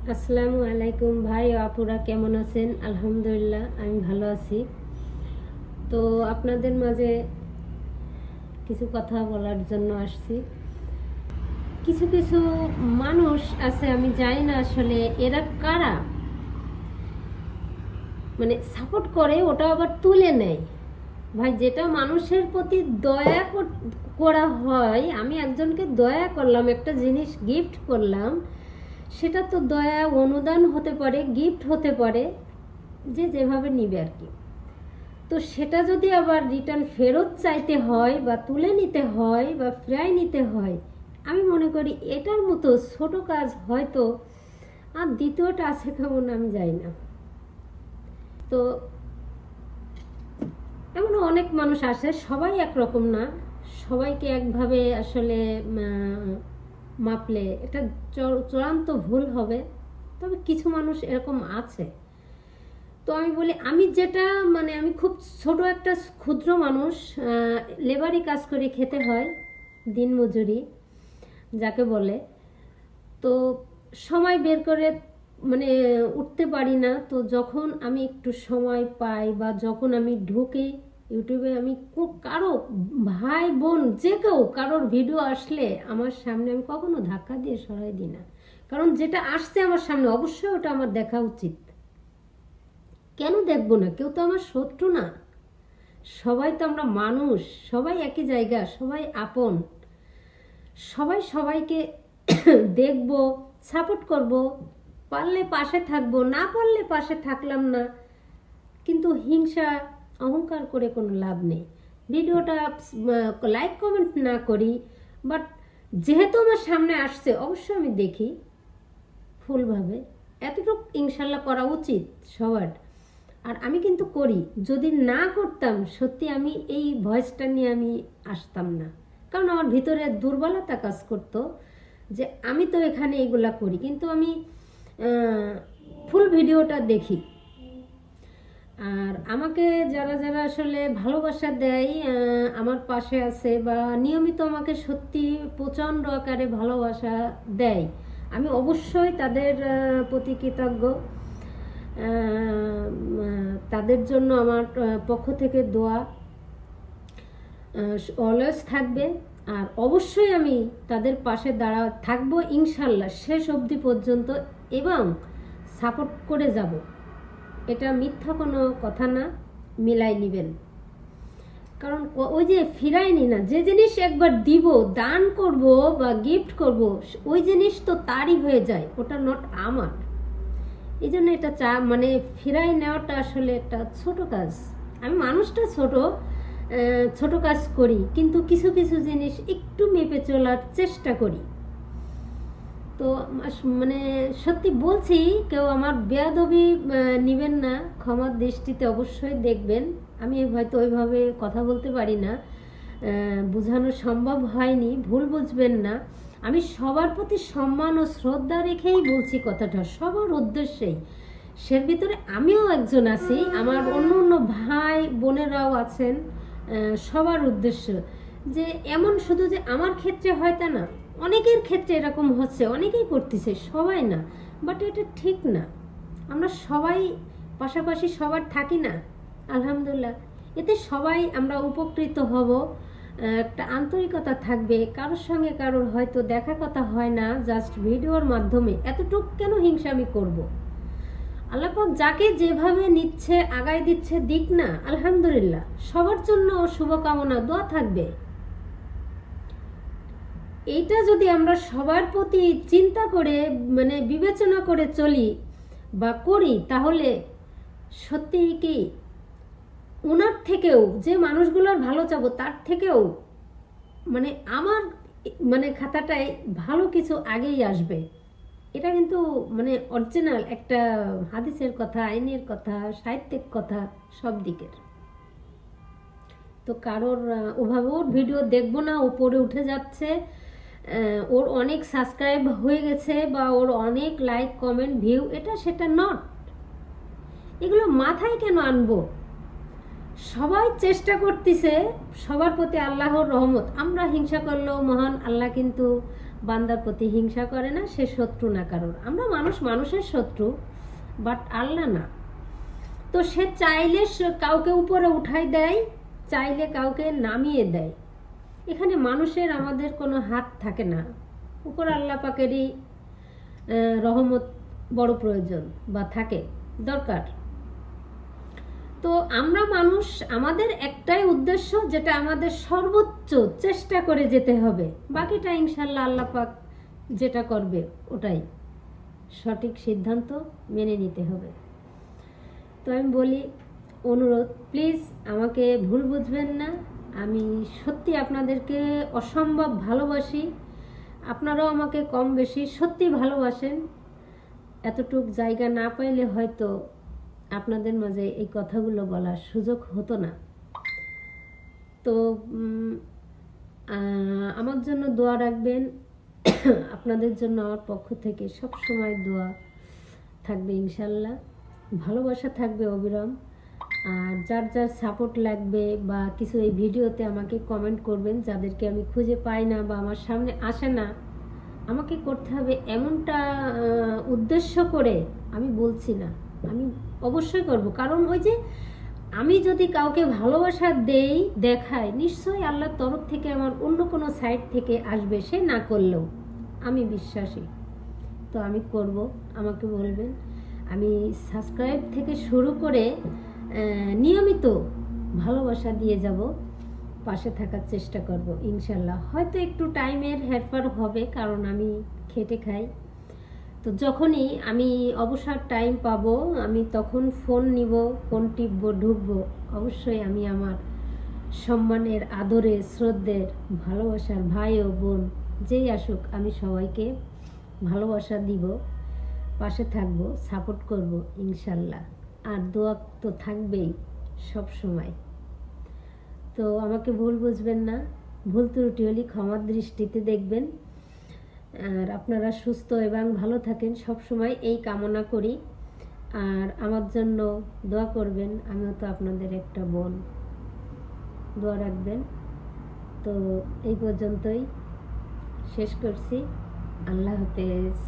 আসসালামু আলাইকুম ভাই ও আপুরা, কেমন আছেন? আলহামদুলিল্লাহ আমি ভালো আছি। তো আপনাদের মাঝে কিছু কথা বলার জন্য আসছি। কিছু কিছু মানুষ আছে, আমি জানি না আসলে এরা কারা, মানে সাপোর্ট করে ওটা আবার তুলে নেয়। ভাই, যেটা মানুষের প্রতি দয়া করা হয়, আমি একজনকে দয়া করলাম, একটা জিনিস গিফট করলাম, সেটা তো দয়া অনুদান হতে পারে, গিফট হতে পারে, যে যেভাবে নিবে আর কি। তো সেটা যদি আবার রিটার্ন ফেরত চাইতে হয় বা তুলে নিতে হয় বা ফিরাই নিতে হয়, আমি মনে করি এটার মতো ছোট কাজ হয়তো আর দ্বিতীয়টা আছে কেমন আমি জানি না। তো এমন অনেক মানুষ আসে, সবাই একরকম না, সবাইকে একভাবে আসলে মাপলে এটা চূড়ান্ত ভুল হবে। তবে কিছু মানুষ এরকম আছে। তো আমি বলি, আমি যেটা মানে আমি খুব ছোট একটা ক্ষুদ্র মানুষ, লেবারি কাজ করে খেতে হয়, দিনমজুরি যাকে বলে। তো সময় বের করে মানে উঠতে পারি না। তো যখন আমি একটু সময় পাই বা যখন আমি ঢুকি ইউটিউবে, আমি কারো ভাই বোন যে কেউ কারোর ভিডিও আসলে আমার সামনে আমি কখনো ধাক্কা দিয়ে সরাই দিই না। কারণ যেটা আসছে আমার সামনে অবশ্যই ওটা আমার দেখা উচিত। কেন দেখবো না? কেউ তো আমার শত্রু না। সবাই তো আমরা মানুষ, সবাই একই জায়গা, সবাই আপন, সবাই সবাইকে দেখব, সাপোর্ট করব, পারলে পাশে থাকবো, না পারলে পাশে থাকলাম না। কিন্তু হিংসা অহংকার করে কোনো লাভ নেই। ভিডিওটা লাইক কমেন্ট না করি, বাট যেহেতু আমার সামনে আসছে অবশ্যই আমি দেখি ফুলভাবে। এতটুকু ইনশাল্লাহ করা উচিত সবার। আর আমি কিন্তু করি। যদি না করতাম সত্যি আমি এই ভয়েসটা নিয়ে আমি আসতাম না। কারণ আমার ভিতরে দুর্বলতা কাজ করতো যে আমি তো এখানে এগুলা করি, কিন্তু আমি ফুল ভিডিওটা দেখি। আর আমাকে যারা যারা আসলে ভালোবাসা দেয়, আমার পাশে আছে বা নিয়মিত আমাকে সত্যি প্রচণ্ড আকারে ভালোবাসা দেয়, আমি অবশ্যই তাদের প্রতি কৃতজ্ঞ। তাদের জন্য আমার পক্ষ থেকে দোয়া অলওয়েজ থাকবে। আর অবশ্যই আমি তাদের পাশে থাকবো ইনশাল্লাহ শেষ অবধি পর্যন্ত, এবং সাপোর্ট করে যাব। এটা মিথ্যা কোনো কথা না, মিলাই নেবেন। কারণ ওই যে ফিরাইনি না, যে জিনিস একবার দিব, দান করব বা গিফট করব, ওই জিনিস তো তারই হয়ে যায়, ওটা নট আমার। এই জন্য এটা মানে ফিরাই নেওয়াটা আসলে একটা ছোট কাজ। আমি মানুষটা ছোট, ছোট কাজ করি, কিন্তু কিছু কিছু জিনিস একটু মেপে চলার চেষ্টা করি। তো মানে সত্যি বলছি, কেউ আমার বেয়াদবি নেবেন না, ক্ষমার দৃষ্টিতে অবশ্যই দেখবেন। আমি হয়তো ওইভাবে কথা বলতে পারি না, বোঝানো সম্ভব হয়নি, ভুল বুঝবেন না। আমি সবার প্রতি সম্মান ও শ্রদ্ধা রেখেই বলছি কথাটা, সবার উদ্দেশ্যেই। সের ভিতরে আমিও একজন আছি, আমার অন্য অন্য ভাই বোনেরাও আছেন, সবার উদ্দেশ্য। যে এমন শুধু যে আমার ক্ষেত্রে হয় তা না, অনেকের ক্ষেত্রে এরকম হচ্ছে, অনেকেই করতেছে, সবাই না। বাট এটা ঠিক না। আমরা সবাই পাশাপাশি সবার থাকি না, আলহামদুলিল্লাহ। এতে সবাই আমরা উপকৃত হব, একটা আন্তরিকতা থাকবে। কারোর সঙ্গে কারোর হয়তো দেখা কথা হয় না, জাস্ট ভিডিওর মাধ্যমে, এতটুক কেন হিংসা আমি করবো? আল্লাহ পাক যাকে যেভাবে নিচ্ছে, আগায় দিচ্ছে, দিক না, আলহামদুলিল্লাহ। সবার জন্য শুভকামনা, দোয়া থাকবে। এইটা যদি আমরা সবার প্রতি চিন্তা করে মানে বিবেচনা করে চলি বা করি, তাহলে সত্যি কি ওনার থেকেও, যে মানুষগুলোর ভালো চাবো তার থেকেও মানে আমার মানে খাতাটায় ভালো কিছু আগেই আসবে। এটা কিন্তু মানে অরিজিনাল একটা হাদিসের কথা, আইনের কথা, সাহিত্যিক কথা, সব দিকের। তো কারোর ওভাবে ওর ভিডিও দেখবো না, উপরে উঠে যাচ্ছে, ওর অনেক সাবস্ক্রাইব হয়ে গেছে বা ওর অনেক লাইক কমেন্ট ভিউ, এটা সেটা নট। এগুলো মাথায় কেন আনবো? সবাই চেষ্টা করতেছে, সবার প্রতি আল্লাহর রহমত। আমরা হিংসা করলেও মহান আল্লাহ কিন্তু বান্দার প্রতি হিংসা করে না, সে শত্রু না কারোর। আমরা মানুষ মানুষের শত্রু, বাট আল্লাহ না। তো সে চাইলে কাউকে উপরে উঠাই দেয়, চাইলে কাউকে নামিয়ে দেয়। এখানে মানুষের আমাদের কোনো হাত থাকে না, উপর আল্লাহ পাকেরই রহমত বড় প্রয়োজন বা থাকে দরকার। তো আমরা মানুষ, আমাদের একটাই উদ্দেশ্য, যেটা আমাদের সর্বোচ্চ চেষ্টা করে যেতে হবে, বাকিটা ইনশাল্লাহ আল্লাহ পাক যেটা করবে ওটাই সঠিক সিদ্ধান্ত, মেনে নিতে হবে। তো আমি বলি, অনুরোধ, প্লিজ আমাকে ভুল বুঝবেন না। আমি সত্যি আপনাদেরকে অসম্ভব ভালোবাসি, আপনারাও আমাকে কম বেশি সত্যি ভালোবাসেন। এতটুক জায়গা না পাইলে হয়তো আপনাদের মাঝে এই কথাগুলো বলার সুযোগ হতো না। তো আমার জন্য দোয়া রাখবেন, আপনাদের জন্য আমার পক্ষ থেকে সব সময় দোয়া থাকবে ইনশাল্লাহ, ভালোবাসা থাকবে অবিরাম। আর যার যার সাপোর্ট লাগবে বা কিছু এই ভিডিওতে আমাকে কমেন্ট করবেন, যাদেরকে আমি খুঁজে পাই না বা আমার সামনে আসে না, আমাকে করতে হবে এমনটা উদ্দেশ্য করে আমি বলছি না, আমি অবশ্যই করব। কারণ ওই যে আমি যদি কাউকে ভালোবাসা দেই, দেখাই, নিশ্চয়ই আল্লাহর তরফ থেকে আমার অন্য কোনো সাইড থেকে আসবে, সে না করলেও আমি বিশ্বাসী। তো আমি করব, আমাকে বলবেন। আমি সাবস্ক্রাইব থেকে শুরু করে নিয়মিত ভালোবাসা দিয়ে যাব, পাশে থাকার চেষ্টা করব ইনশাল্লাহ। হয়তো একটু টাইমের হেরফের হবে, কারণ আমি খেটে খাই। তো যখনই আমি অবসর টাইম পাবো, আমি তখন ফোন নিব, ফোন টিপবো, ঢুকবো। অবশ্যই আমি আমার সম্মানের, আদরের, শ্রদ্ধের, ভালোবাসার ভাই ও বোন যেই আসুক, আমি সবাইকে ভালোবাসা দিব, পাশে থাকবো, সাপোর্ট করব ইনশাল্লাহ। আর দোয়া তো থাকবেই সব সময়। তো আমাকে ভুল বুঝবেন না, ভুল ত্রুটি হলে ক্ষমার দৃষ্টিতে দেখবেন। আর আপনারা সুস্থ এবং ভালো থাকেন সব সময়, এই কামনা করি। আর আমার জন্য দোয়া করবেন, আমিও তো আপনাদের একটা বোন, দোয়া রাখবেন। তো এই পর্যন্তই শেষ করছি, আল্লাহ হাফেজ।